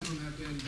of them have been,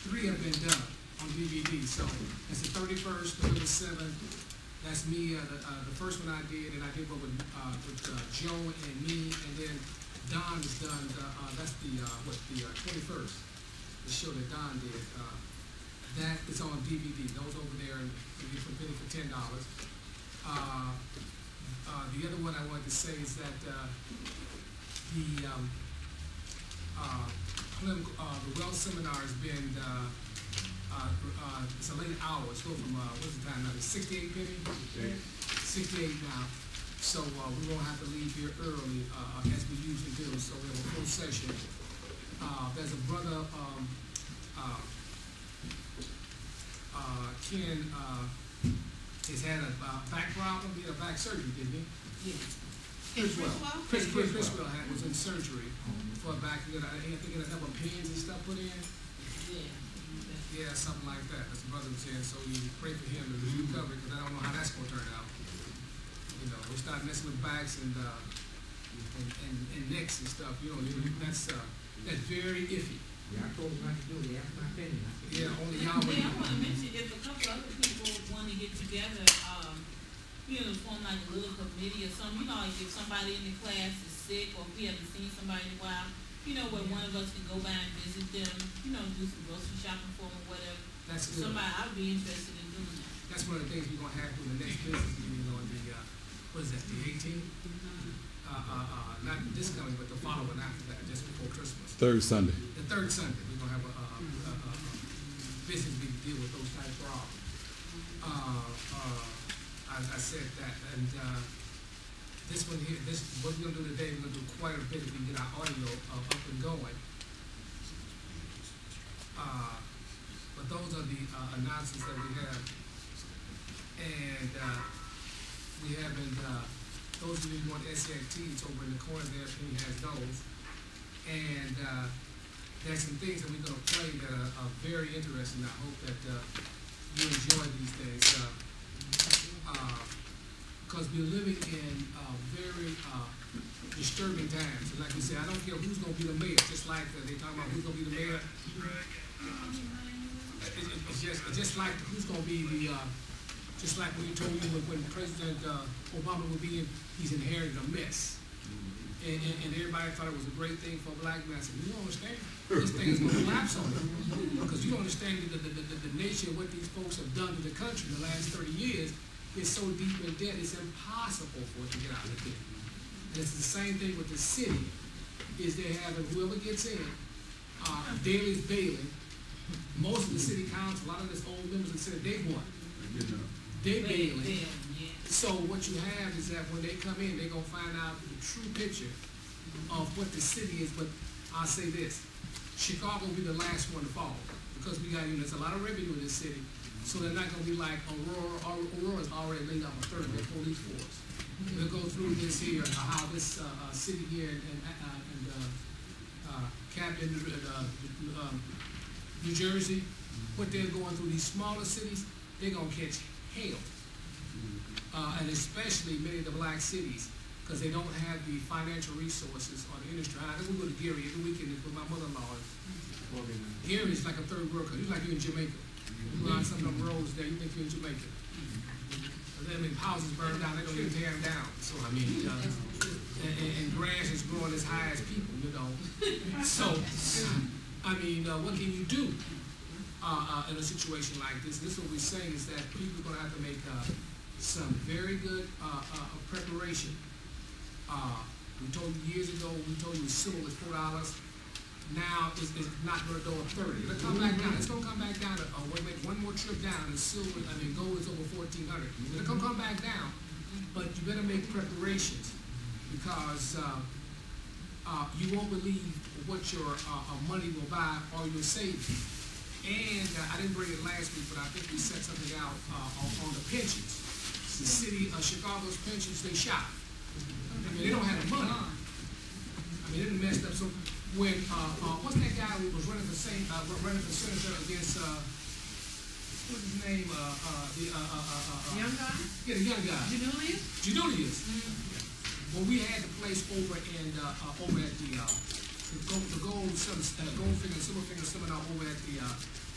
three have been done on DVD. So it's the 31st, November 7th. That's me. The first one I did, and I did one with Joe and me, and then Don has done. That's the 21st. The show that Don did. That is on DVD. Those over there, you can get for $10. The other one I wanted to say is that the Well Seminar has been. It's a late hour. It's go from what's the time now? It's 68 penny. 68 now. So we're gonna have to leave here early as we usually do. So we have a full session. There's a brother. Ken has had a back problem. He had a back surgery, didn't he? Yeah. Chris was in surgery for a back. I think he had a couple of pins and stuff put in. Yeah, something like that. That's the brother was saying. So you pray for him to recover because I don't know how that's going to turn out. You know, we start messing with backs and necks and stuff. You know, that's very iffy. Yeah, I told him not to do it. That's my opinion. Yeah, only y'all. Yeah, I want to mention if a couple other people want to get together, form like a little committee or something. You know, like if somebody in the class is sick or if we haven't seen somebody in a while, where one of us can go by and visit them, do some grocery shopping for them or whatever. That's good. Somebody, I'd be interested in doing that. That's one of the things we're going to have in the next business meeting on the, what is that, the 18th? Not this coming, but the following after that, just before Christmas. Third Sunday. The third Sunday, we're going to have a business meeting to deal with those type of problems. I said that, and this one here, what we're going to do today, we're going to do quite a bit if we get our audio up and going. But those are the announcements that we have. And we haven't, those of you who want SATs over in the corner there, Penny has those. And there's some things that we're going to play that are very interesting. I hope that you enjoy these things. Because we're living in very disturbing times. And like we said, I don't care who's going to be the mayor, just like they talk about who's going to be the mayor. It's just like who's going to be the, just like when you told me when President Obama would be in, he's inherited a mess. And everybody thought it was a great thing for a black man. I said, you don't understand. This thing is going to collapse on you. Because you don't understand the nature of what these folks have done to the country in the last 30 years. It's so deep in debt, it's impossible for it to get out of debt. And it's the same thing with the city, is they're having whoever gets in, Daley's bailing. Most of the city council, a lot of this old members of the city, they won. They bailing. So what you have is that when they come in, they're going to find out the true picture of what the city is. But I'll say this, Chicago will be the last one to fall because we got, there's a lot of revenue in this city. So they're not going to be like Aurora. Aurora's already laid out a third of their police force. We'll go through this here, how this city here and New Jersey, what they're going through, these smaller cities, they're going to catch hell. And especially many of the black cities, because they don't have the financial resources or the industry. I think we go to Gary every weekend with my mother-in-law. Gary's like a third world country. He's like you're in Jamaica. You go on some of them roads there, you think you're in Jamaica. I mean, houses burned down, they're going to tear them down. So, I mean, and grass is growing as high as people, So, I mean, what can you do in a situation like this? This is what we're saying is that people are going to have to make some very good preparation. We told you years ago, we told you silver was $4. Now it's not going to go up 30. It'll come back down. It's going to come back down. We'll make one more trip down, and silver, gold is over 1,400. It'll come back down, but you better make preparations because you won't believe what your money will buy or your savings. And I didn't bring it last week, but I think we set something out on the pensions. The city of Chicago's pensions, they shot. They don't have the money. They done messed up. So when what's that guy who was running for senator against what's his name? Young guy? Yeah, the young guy. Julius? When we had the place over in over at the the gold finger and silver finger seminar over at the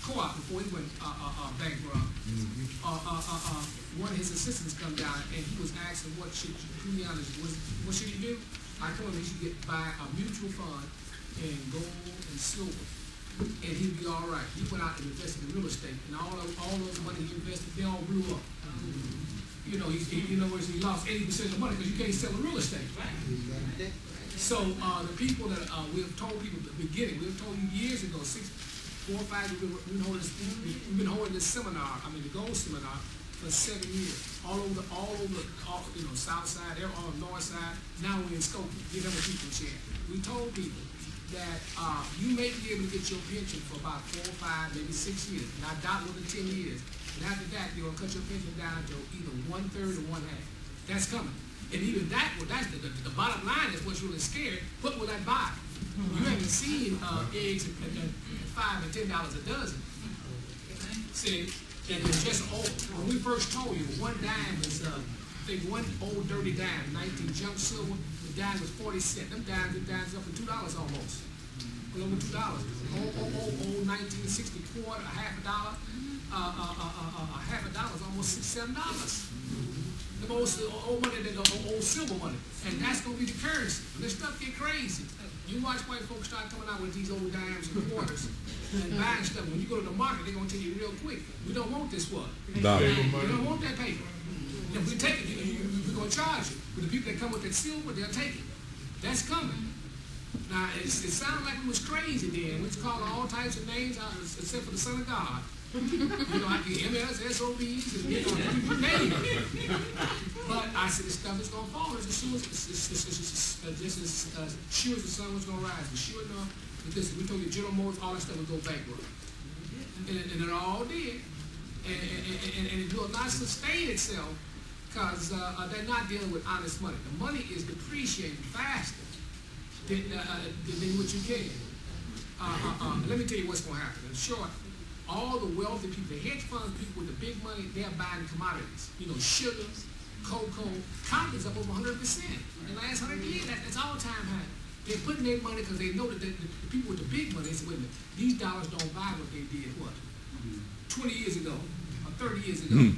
co-op before he went bankrupt. One of his assistants come down and he was asking what should he do? I told him he should buy a mutual fund in gold and silver, and he'd be all right. He went out and invested in real estate, and all those money he invested, they all blew up. You know, he lost 80% of the money because you can't sell the real estate. So the people that we have told people at the beginning, we have told you years ago, 4 or 5 years, we've been holding this seminar, the gold seminar, for 7 years, all over, south side, all north side. Now we're in Skokie. Give them a people share. We told people that you may be able to get your pension for about 4 or 5, maybe 6 years. And I doubt more than 10 years. And after that, they're gonna cut your pension down to either 1/3 or 1/2. That's coming. And even that's the bottom line is what's really scary. What will that buy? You haven't seen eggs at $5 and $10 a dozen. See, and it's just old. When we first told you, one dime is, I think one old dirty dime, 19 junk silver, the dime was 40 cents. Them dimes up to $2 almost. Well, over $2. Old 1960 quarter, a half a dollar. A half a dollar is almost $6, $7. The old money, the old silver money. And that's going to be the currency. When this stuff get crazy, you watch white folks start coming out with these old dimes and quarters and buying stuff. When you go to the market, they're going to tell you real quick, we don't want this what? We don't want that paper. If we take it, we're going to charge it. But the people that come with that silver, they'll take it. That's coming. Now, it sounded like it was crazy then. We was calling all types of names except for the Son of God. Like the MS, SOBs, and you name it. But I said, this stuff is going to fall just as sure as the sun was going to rise. And sure enough, because we told you General Motors, all that stuff would go bankrupt. And it all did. And it will not sustain itself because they're not dealing with honest money. The money is depreciating faster than what you can. Let me tell you what's going to happen. In short, all the wealthy people, the hedge funds people with the big money, they're buying commodities. Sugar, cocoa. Cotton is up over 100% in the last 100 years. That's all-time high. They're putting their money because they know that the people with the big money, they say, wait a minute, these dollars don't buy what they did, 20 years ago or 30 years ago.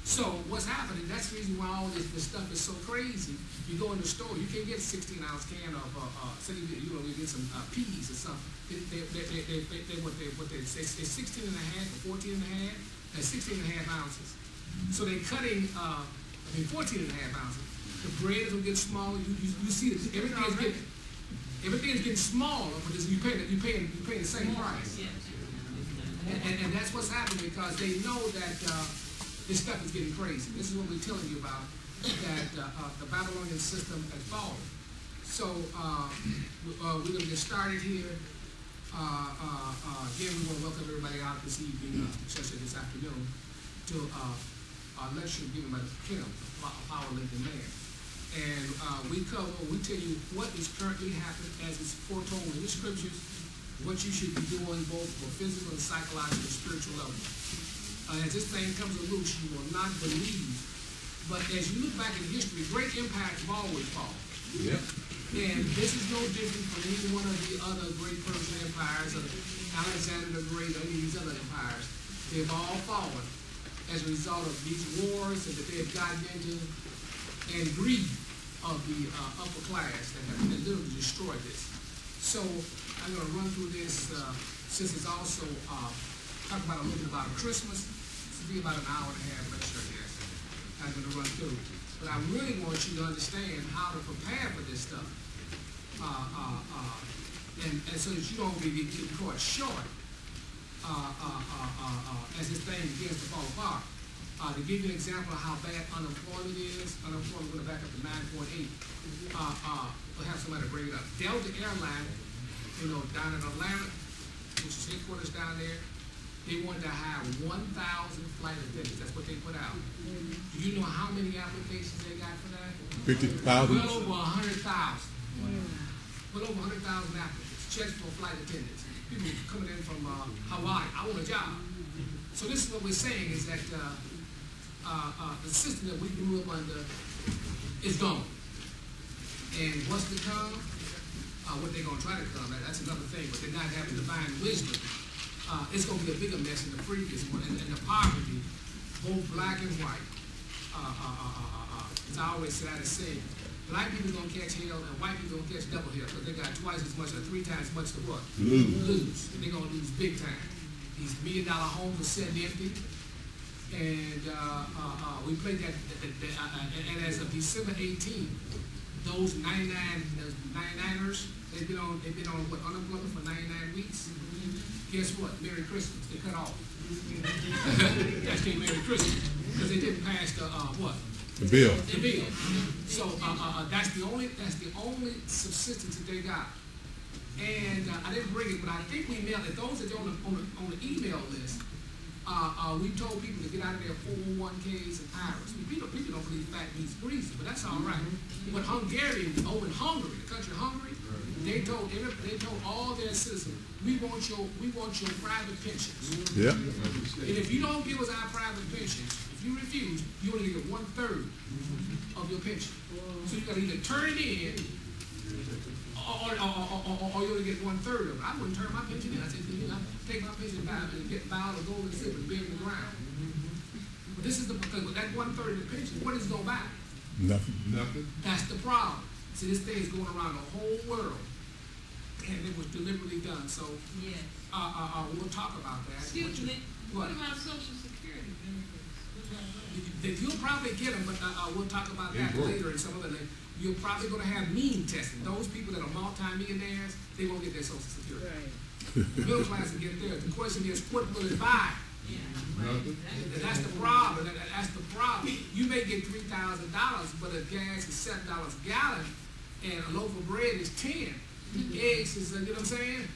So what's happening, that's the reason why all this stuff is so crazy. You go in the store, you can't get a 16-ounce can of, say you get some peas or something. They're 16 and a half or 14 and a half, they're 16 and a half ounces. So they're cutting, 14 and a half ounces. The bread will get smaller. You see that everything's getting smaller, but you're paying the same price. And that's what's happening because they know that this stuff is getting crazy. This is what we're telling you about, that the Babylonian system has fallen. So we're going to get started here. Again, we want to welcome everybody out this evening, especially this afternoon, to a lecture given by Kim, Power Lincoln Man. And we tell you what is currently happening as it's foretold in the scriptures, what you should be doing both for physical and psychological and spiritual level. As this thing comes loose, you will not believe. But as you look back in history, great impacts have always fallen. Yep. And this is no different from any one of the other great Persian empires, or Alexander the Great, or any of these other empires. They've all fallen as a result of these wars that they have gotten into, and greed of the upper class that have literally destroyed this. So I'm going to run through this since it's also talk about a little bit about Christmas. This will be about an hour and a half lecture, I guess. I'm going to run through. But I really want you to understand how to prepare for this stuff. And so that you don't get caught short as this thing begins to fall apart. To give you an example of how bad unemployment is, unemployment going to back up to 9.8. We'll have somebody bring it up. Delta Airline, down in Atlanta, which is headquarters down there, they wanted to hire 1,000 flight attendants. That's what they put out. Do you know how many applications they got for that? 50,000. Well over 100,000. Well over 100,000 applicants. Checks for flight attendants. People coming in from Hawaii. I want a job. So this is what we're saying is that the system that we grew up under is gone. And what's to come? what they're gonna try to come at, that's another thing, but they're not having divine wisdom. It's gonna be a bigger mess than the previous one, and the poverty, both black and white. As I always said, I just say, black people gonna catch hell and white people gonna catch double hell, because they got twice as much or 3 times as much to what? Lose. And they're gonna lose big time. These $1 million homes are sitting empty. And we played that, and as of December 18th, those 99ers, they've been on what, unemployment for 99 weeks. Guess what? Merry Christmas. They cut off. That's their Merry Christmas, because they didn't pass the what? The bill. The bill. So that's the only subsistence that they got. And I didn't bring it, but I think we mailed it. Those that are on the email list. We told people to get out of their 401ks and IRAs. People don't believe fat meat's greasy, but that's all right. But Hungarians, in Hungary, the country Hungary, they told all their citizens, we want your private pensions. Yeah. And if you don't give us our private pensions, if you refuse, you only get 1/3 of your pension. So you got to either turn it in, or you only get 1/3 of it. I wouldn't turn my pension in. I said, I take my pension back and get filed or gold and silver and bury in the ground. But this is because that 1/3 of the pension, what is it going to buy? Nothing. That's the problem. See, this thing is going around the whole world, and it was deliberately done. So, Yes. we'll talk about that. Excuse me, What? what about Social Security benefits? What about that? You'll probably get them, but we'll talk about that later and some other thing. You're probably going to have mean testing. Those people that are multi-millionaires, they won't get their Social Security. Right. The middle class will get theirs. The question is, what will it buy? Yeah. Nothing. And that's the problem. That's the problem. You may get $3,000, but if gas is $7 a gallon, and a loaf of bread is 10. Eggs is, you know what I'm saying?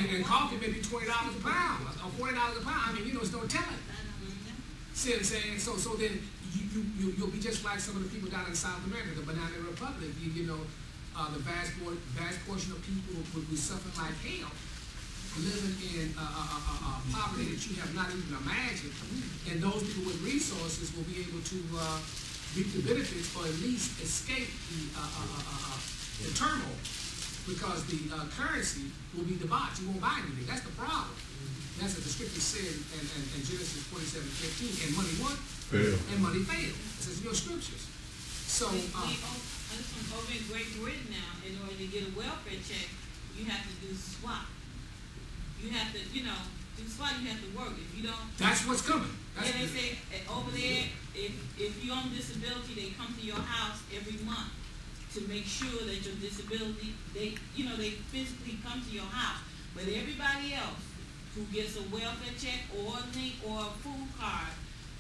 And coffee may be $20 a pound or $40 a pound. I mean, it's no telling. See what I'm saying? So then you'll be just like some of the people down in South America, the Banana Republic. The vast portion of people will be suffering like hell, living in poverty that you have not even imagined. And those people with resources will be able to reap the benefits, or at least escape the turmoil, because the currency will be debauched. You won't buy anything. That's the problem. That's what the scripture said in Genesis 47:15. And money what? Fail. And money failed. It says in your scriptures. So, over in Great Britain now, in order to get a welfare check, you have to do SWAT. You have to, do SWAT, you have to work. If you don't... That's what's coming. Yeah, they say over there, if you're on disability, they come to your house every month to make sure that your disability, they physically come to your house. But everybody else who gets a welfare check or a link or a food card,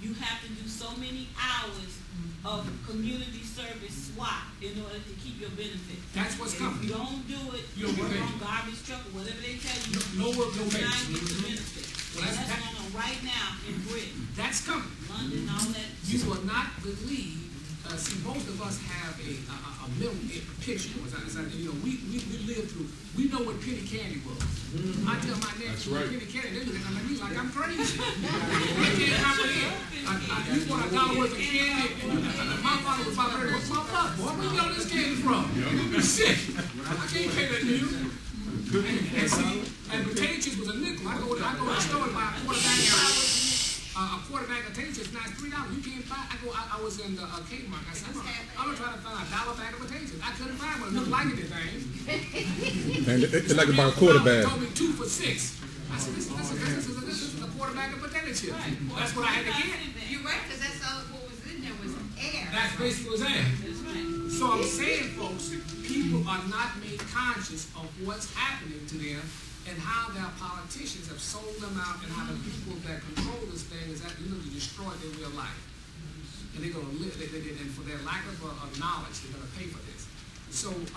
you have to do so many hours of community service SWAT in order to keep your benefit. That's what's coming. If you don't do it, you don't work get on garbage truck or whatever they tell you, no work, no pay. you're not getting the benefit. Well, that's going on right now in Britain, That's coming. London, all that. You will not believe. See, most of us have a middle picture. We lived through. We know what penny candy was. I tell my nephew, penny candy, they look at me like I'm crazy. They can't comprehend. You want $1 worth of candy, and my father was about $30. What's my buck? Boy, where you get all this candy from? Shit, I can't pay that to you. And see, and potato chips was a nickel. I go to the store and buy a quarter bag of potato chips. Now it's $3. You can't buy. I was in the Kmart. I said, I'm gonna try to find $1 bag of potato chips. I couldn't find one. It looked like anything. And it's like about a quarter bag. They told me 2 for $6. I said, this is a quarter bag of potato chips. Right. That's what I had to get. You're right, because that's all what was in there was air. That's basically what's there. That's right. So I'm saying, folks, people are not made conscious of what's happening to them and how their politicians have sold them out, and how the people that control this thing is literally destroyed their real life. And they're going to live, and for their lack of knowledge, they're going to pay for this. So, Give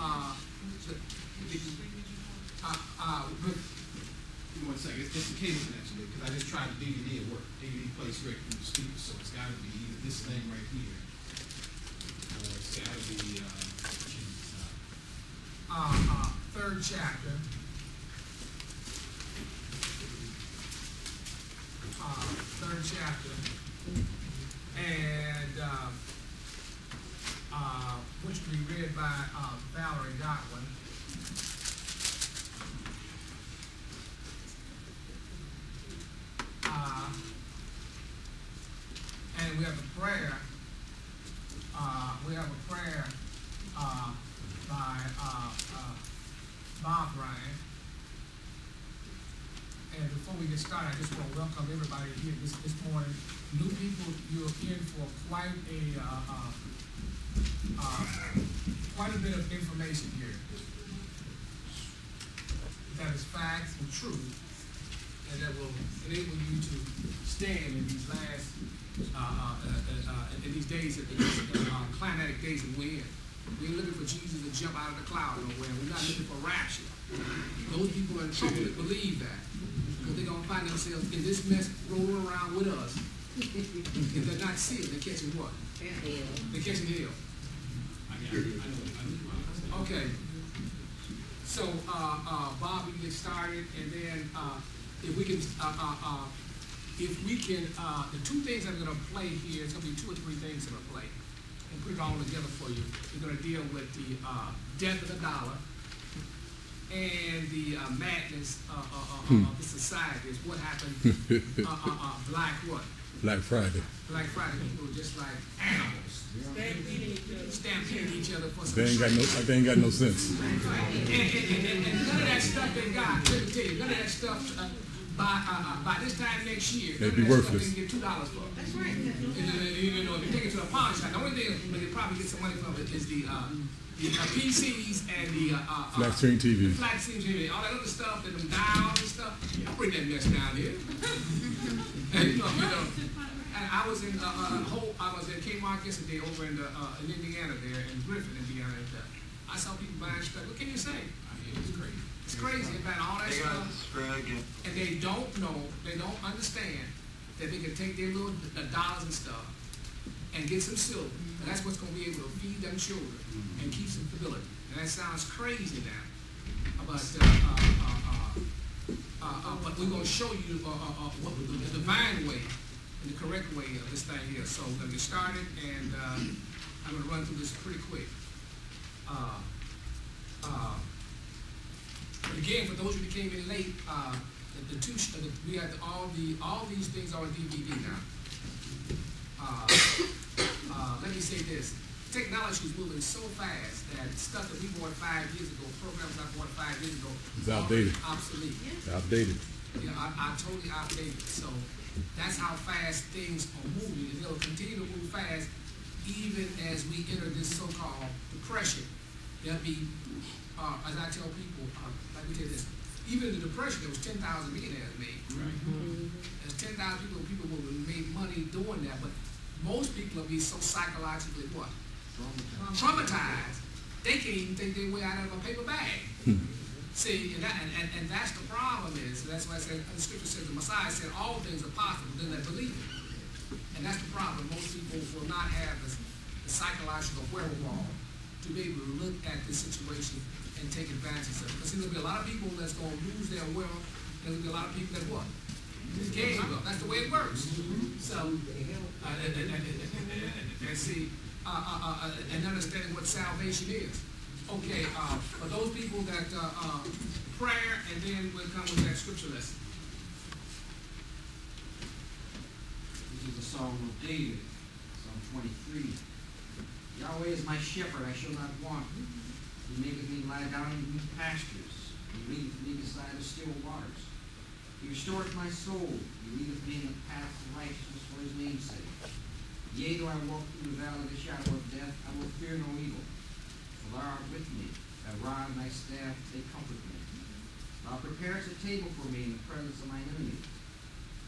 me 1 second. It's the cable connection, because I just tried the DVD at work. DVD plays straight from the speaker, so it's got to be either this thing right here, or it's got to be third chapter. Third chapter. And which will be read by Valerie Godwin. And we have a prayer. By Bob Ryan. And before we get started, I just want to welcome everybody here this morning. New people, you're in for quite a bit of information here. That is facts and truth, and that will enable you to stand in these last, in these days, climatic days that we're in. We ain't looking for Jesus to jump out of the cloud nowhere. We're not looking for rapture. Those people are in trouble that believe that, because they're going to find themselves in this mess rolling around with us. If they're not sealed, they're catching what? They're catching hell. Okay. So, Bob, we can get started, and then if we can, the two things I'm going to play here, it's going to be 2 or 3 things I'm going to play, and put it all together for you. We're going to deal with the death of the dollar and the madness of the society. Is what happened. Black Friday. Black Friday. People were just like animals. Stampeding each other for some They ain't got no sense. And none of that stuff they got, let me tell you, none of that stuff by this time next year, they'd be worthless. They can get $2 for. That's right. You know, if you take it to a pawn shop, the only thing they probably get some money from it is the PCs and the flat screen TV. Flat screen TV, all that other stuff, and them dials and stuff. I bring that mess down here. And you know, and I was in Kmart yesterday over in Indiana there, in Griffin, Indiana. And, I saw people buying stuff. What can you say? I mean, it's crazy. It's crazy about all that stuff. And they don't know, they don't understand that they can take their little dollars and stuff and get some silver. And that's what's going to be able to feed them children and keep some stability. And that sounds crazy now. But we're going to show you what the divine way and the correct way of this thing here. So we're going to get started, and I'm going to run through this pretty quick. But again, for those of you that came in late, we had all these things are on DVD now. Let me say this: technology is moving so fast that stuff that we bought 5 years ago, programs I bought 5 years ago, it's outdated, obsolete. Outdated. Yeah, I totally outdated. So that's how fast things are moving, and they'll continue to move fast even as we enter this so-called depression. There'll be, as I tell people, let me tell you this, even in the depression, there was 10,000 millionaires made. Right. There's 10,000 people will have made money doing that, but most people will be so psychologically what? Traumatized. They can't even think their way out of a paper bag. See, and that's the problem is, that's why I said, the scripture says, the Messiah said, all things are possible, then they believe it. And that's the problem. Most people will not have the psychological wherewithal to be able to look at this situation and take advantage of it. Because there'll be a lot of people that's going to lose their wealth. There'll be a lot of people that what? Gain wealth. That's the way it works. So, and see, and understanding what salvation is. Okay, for those people that prayer, and then we'll come with that scripture lesson. This is the Psalm of David, Psalm 23. Yahweh is my shepherd, I shall not want. He maketh me lie down in green pastures. He leadeth me beside the still waters. He restoreth my soul. He leadeth me in the path of righteousness for his name's sake. Yea, though I walk through the valley of the shadow of death, I will fear no evil. For thou art with me. Thy rod and thy staff, they comfort me. Thou preparest a table for me in the presence of mine enemies.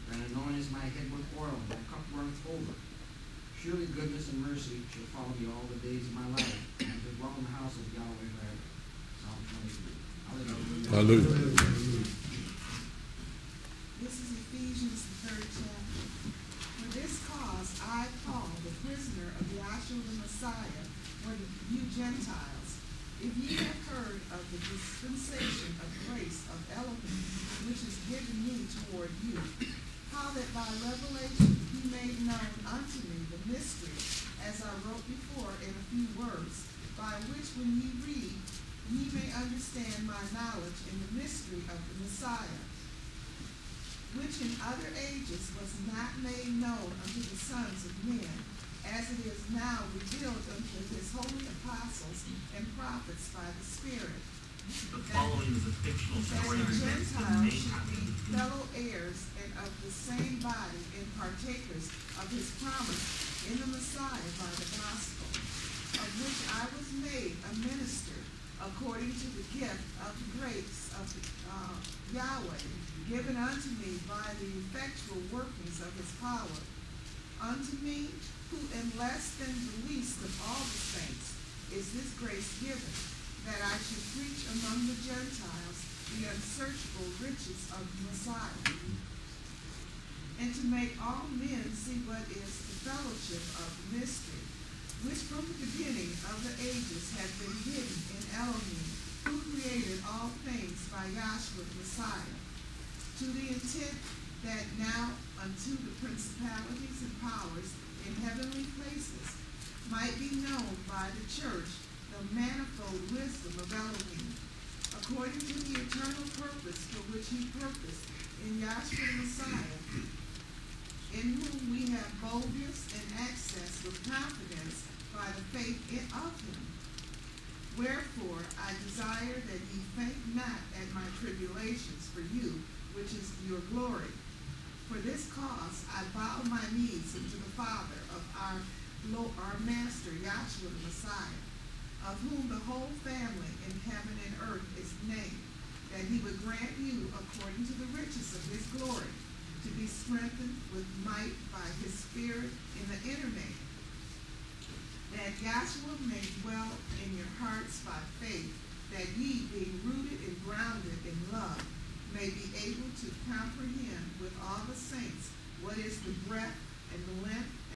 Thine anointest my head with oil, and my cup runneth over. Surely goodness and mercy shall follow me all the days of my life, and I shall dwell in the house of Yahweh forever. Psalm 23. Hallelujah. Hallelujah. This is Ephesians, the 3rd chapter. For this cause I, Paul, the prisoner of Yahshua the Messiah, for you Gentiles, if ye have heard of the dispensation of grace of eloquence which is given me toward you, how that by revelation he made known unto me the mystery, as I wrote before in a few by which when ye read, ye may understand my knowledge in the mystery of the Messiah, which in other ages was not made known unto the sons of men, as it is now revealed unto his holy apostles and prophets by the Spirit. The following is a fictional That story the of events that Gentiles may should happen be in the future. fellow heirs and of the same body and partakers of his promise in the Messiah by the gospel, of which I was made a minister according to the gift of the grace of Yahweh, given unto me by the effectual workings of his power. Unto me, who am less than the least of all the saints, is this grace given, that I should preach among the Gentiles the unsearchable riches of the Messiah, and to make all men see what is the fellowship of the mystery, which from the beginning of the ages had been hidden in Elohim, who created all things by Yahshua the Messiah, to the intent that now unto the principalities and powers in heavenly places might be known by the church the manifold wisdom of Elohim, according to the eternal purpose for which he purposed in Yahshua the Messiah, in whom we have boldness and access with confidence by the faith of him. Wherefore I desire that ye faint not at my tribulations for you, which is your glory. For this cause I bow my knees unto the Father of our Master Yahshua the Messiah, of whom the whole family in heaven and earth is named, that he would grant you, according to the riches of his glory, to be strengthened with might by his Spirit in the inner man, that Yahshua may dwell in your hearts by faith, that ye, being rooted and grounded in love, may be able to comprehend with all the saints what is the breadth and the length